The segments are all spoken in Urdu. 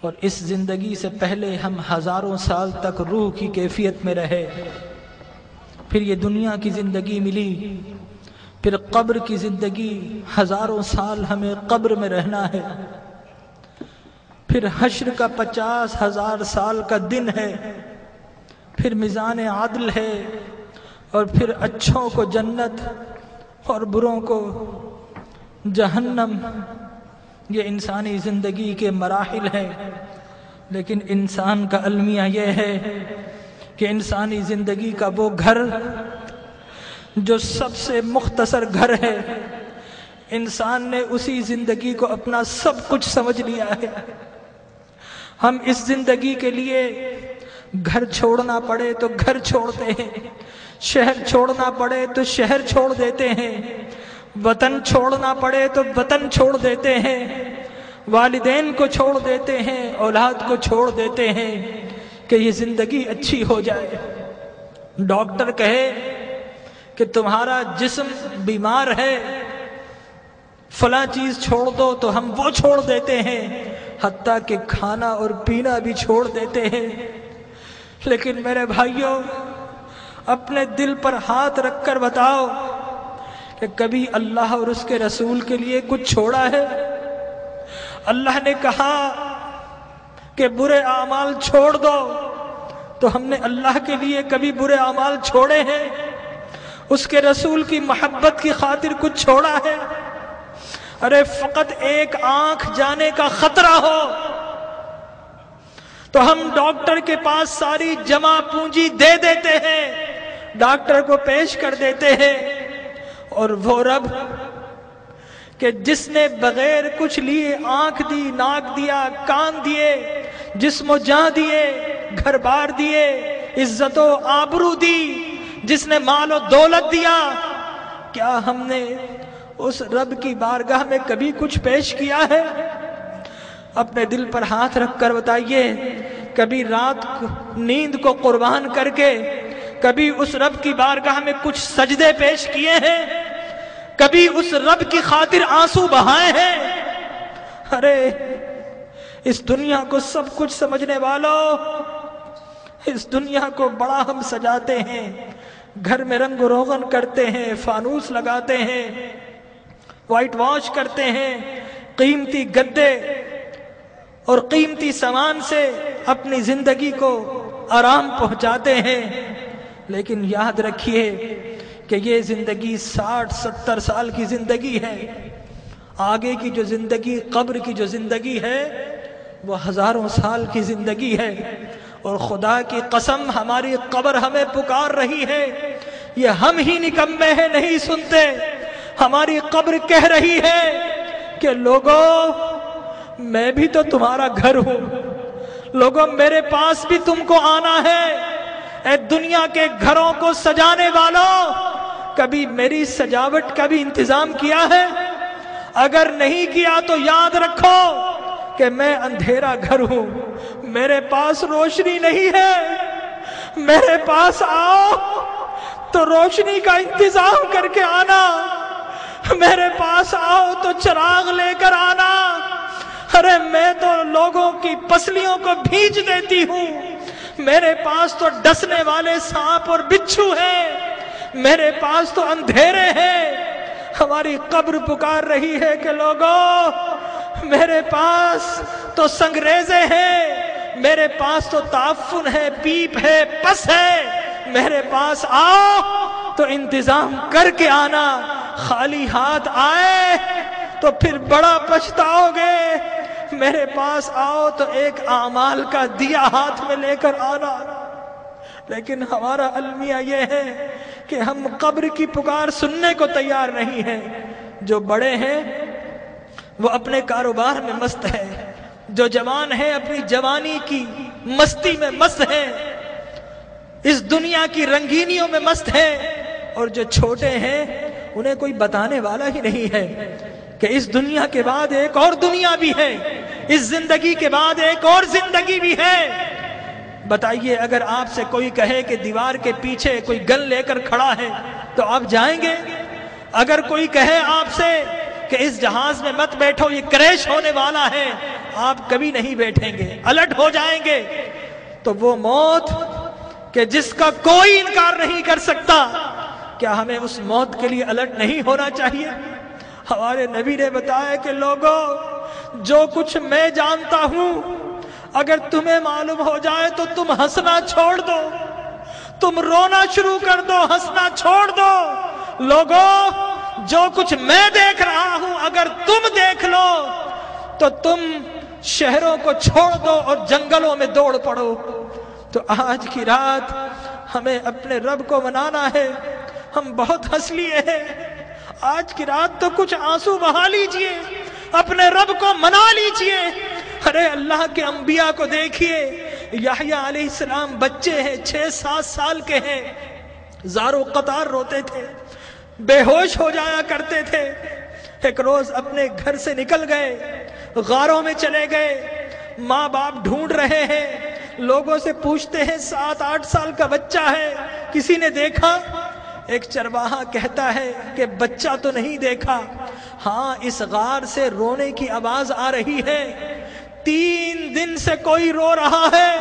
اور اس زندگی سے پہلے ہم ہزاروں سال تک روح کی کیفیت میں رہے، پھر یہ دنیا کی زندگی ملی، پھر قبر کی زندگی، ہزاروں سال ہمیں قبر میں رہنا ہے، پھر حشر کا 50,000 سال کا دن ہے، پھر میزان عدل ہے، اور پھر اچھوں کو جنت اور بروں کو جہنم۔ یہ انسانی زندگی کے مراحل ہیں، لیکن انسان کا المیہ یہ ہے کہ انسانی زندگی کا وہ گھر جو سب سے مختصر گھر ہے، انسان نے اسی زندگی کو اپنا سب کچھ سمجھ لیا ہے۔ ہم اس زندگی کے لیے گھر چھوڑنا پڑے تو گھر چھوڑتے ہیں، شہر چھوڑنا پڑے تو شہر چھوڑ دیتے ہیں، وطن چھوڑنا پڑے تو وطن چھوڑ دیتے ہیں، والدین کو چھوڑ دیتے ہیں، اولاد کو چھوڑ دیتے ہیں کہ یہ زندگی اچھی ہو جائے۔ ڈاکٹر کہے کہ تمہارا جسم بیمار ہے، فلاں چیز چھوڑ دو، تو ہم وہ چھوڑ دیتے ہیں، حتیٰ کہ کھانا اور پینا بھی چھوڑ دیتے ہیں۔ لیکن میرے بھائیوں، اپنے دل پر ہاتھ رکھ کر بتاؤ کہ کبھی اللہ اور اس کے رسول کے لیے کچھ چھوڑا ہے؟ اللہ نے کہا کہ برے اعمال چھوڑ دو، تو ہم نے اللہ کے لیے کبھی برے اعمال چھوڑے ہیں؟ اس کے رسول کی محبت کی خاطر کچھ چھوڑا ہے؟ ارے فقط ایک آنکھ جانے کا خطرہ ہو تو ہم ڈاکٹر کے پاس ساری جمع پونجی دے دیتے ہیں، ڈاکٹر کو پیش کر دیتے ہیں، اور وہ رب کہ جس نے بغیر کچھ لیے آنکھ دی، ناک دیا، کان دیے، جسم و جان دیے، گھر بار دیے، عزت و آبرو دی، جس نے مال و دولت دیا، کیا ہم نے اس رب کی بارگاہ میں کبھی کچھ پیش کیا ہے؟ اپنے دل پر ہاتھ رکھ کر بتائیے، کبھی رات نیند کو قربان کر کے کبھی اس رب کی بارگاہ میں کچھ سجدے پیش کیے ہیں؟ کبھی اس رب کی خاطر آنسو بہائے ہیں؟ ارے اس دنیا کو سب کچھ سمجھنے والوں، اس دنیا کو بڑا ہم سجاتے ہیں، گھر میں رنگ و روغن کرتے ہیں، فانوس لگاتے ہیں، وائٹ واش کرتے ہیں، قیمتی گدے اور قیمتی سامان سے اپنی زندگی کو آرام پہنچاتے ہیں، لیکن یاد رکھیے کہ یہ زندگی 60-70 سال کی زندگی ہے۔ آگے کی جو زندگی، قبر کی جو زندگی ہے، وہ ہزاروں سال کی زندگی ہے، اور خدا کی قسم ہماری قبر ہمیں پکار رہی ہے۔ یہ ہم ہی نکمے ہیں، نہیں سنتے، ہماری قبر کہہ رہی ہے کہ لوگوں میں بھی تو تمہارا گھر ہوں، لوگوں میرے پاس بھی تم کو آنا ہے۔ اے دنیا کے گھروں کو سجانے والوں، کبھی میری سجاوٹ کا بھی انتظام کیا ہے؟ اگر نہیں کیا تو یاد رکھو کہ میں اندھیرا گھر ہوں، میرے پاس روشنی نہیں ہے، میرے پاس آؤ تو روشنی کا انتظام کر کے آنا، میرے پاس آؤ تو چراغ لے کر آنا۔ ارے میں تو لوگوں کی پسلیوں کو بھیج دیتی ہوں، میرے پاس تو ڈسنے والے سانپ اور بچھو ہیں، میرے پاس تو اندھیرے ہیں۔ ہماری قبر پکار رہی ہے کہ لوگوں میرے پاس تو سنگریزے ہیں، میرے پاس تو تعفن ہے، پیپ ہے، پس ہے، میرے پاس آؤ تو انتظام کر کے آنا۔ خالی ہاتھ آئے تو پھر بڑا پچھتاؤ گے، میرے پاس آؤ تو ایک اعمال کا دیا ہاتھ میں لے کر آنا۔ لیکن ہمارا المیہ یہ ہے کہ ہم قبر کی پکار سننے کو تیار نہیں ہیں۔ جو بڑے ہیں وہ اپنے کاروبار میں مست ہے، جو جوان ہیں اپنی جوانی کی مستی میں مست ہیں، اس دنیا کی رنگینیوں میں مست ہیں، اور جو چھوٹے ہیں انہیں کوئی بتانے والا ہی نہیں ہے کہ اس دنیا کے بعد ایک اور دنیا بھی ہے، اس زندگی کے بعد ایک اور زندگی بھی ہے۔ بتائیے، اگر آپ سے کوئی کہے کہ دیوار کے پیچھے کوئی گن لے کر کھڑا ہے تو آپ جائیں گے؟ اگر کوئی کہے آپ سے کہ اس جہاز میں مت بیٹھو، یہ کریش ہونے والا ہے، آپ کبھی نہیں بیٹھیں گے، الٹ ہو جائیں گے۔ تو وہ موت کہ جس کا کوئی انکار نہیں کر سکتا، کیا ہمیں اس موت کے لیے الٹ نہیں ہونا چاہیے؟ ہمارے نبی نے بتایا کہ لوگوں، جو کچھ میں جانتا ہوں اگر تمہیں معلوم ہو جائے تو تم ہنسنا چھوڑ دو، تم رونا شروع کر دو، ہنسنا چھوڑ دو۔ لوگوں، جو کچھ میں دیکھ رہا ہوں اگر تم دیکھ لو تو تم شہروں کو چھوڑ دو اور جنگلوں میں دوڑ پڑو۔ تو آج کی رات ہمیں اپنے رب کو منانا ہے۔ ہم بہت ہنس لیے ہیں، آج کی رات تو کچھ آنسو بہا لیجئے، اپنے رب کو منا لیجئے۔ ارے اللہ کے انبیاء کو دیکھیے، یحییٰ علیہ السلام بچے ہیں، 6-7 سال کے ہیں، زارو قطار روتے تھے، بے ہوش ہو جایا کرتے تھے۔ ایک روز اپنے گھر سے نکل گئے، غاروں میں چلے گئے، ماں باپ ڈھونڈ رہے ہیں، لوگوں سے پوچھتے ہیں 7-8 سال کا بچہ ہے، کسی نے دیکھا؟ ایک چرواہا کہتا ہے کہ بچہ تو نہیں دیکھا، ہاں اس غار سے رونے کی آواز آ رہی ہے، 3 دن سے کوئی رو رہا ہے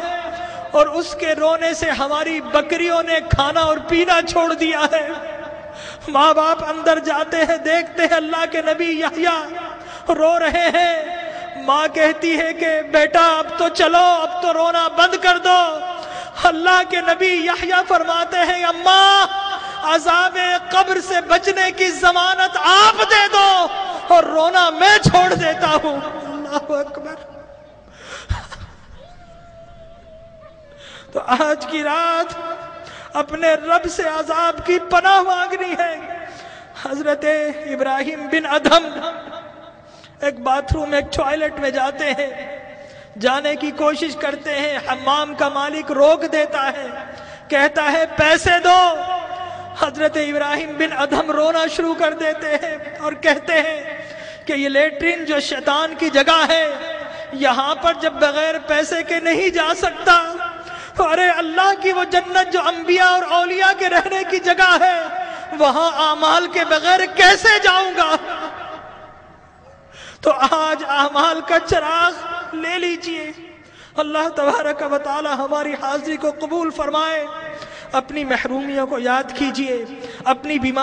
اور اس کے رونے سے ہماری بکریوں نے کھانا اور پینا چھوڑ دیا ہے۔ ماں باپ اندر جاتے ہیں، دیکھتے ہیں اللہ کے نبی یحییٰ رو رہے ہیں۔ ماں کہتی ہے کہ بیٹا اب تو چلو، اب تو رونا بند کر دو۔ اللہ کے نبی یحییٰ فرماتے ہیں اماں، عذاب قبر سے بچنے کی ضمانت آپ دے دو اور رونا میں چھوڑ دیتا ہوں۔ اللہ اکبر۔ تو آج کی رات اپنے رب سے عذاب کی پناہ مانگنی ہے۔ حضرت ابراہیم بن ادھم ایک باتھ روم، ایک ٹوائلٹ میں جاتے ہیں، جانے کی کوشش کرتے ہیں، حمام کا مالک روک دیتا ہے، کہتا ہے پیسے دو۔ حضرت ابراہیم بن ادھم رونا شروع کر دیتے ہیں اور کہتے ہیں کہ یہ لیٹرین جو شیطان کی جگہ ہے، یہاں پر جب بغیر پیسے کے نہیں جا سکتا، ارے اللہ کی وہ جنت جو انبیاء اور اولیاء کے رہنے کی جگہ ہے، وہاں اعمال کے بغیر کیسے جاؤں گا؟ تو آج اعمال کا چراغ لے لیجئے۔ اللہ تبارک و تعالی ہماری حاضری کو قبول فرمائے۔ اپنی محرومیوں کو یاد کیجئے، اپنی بیماری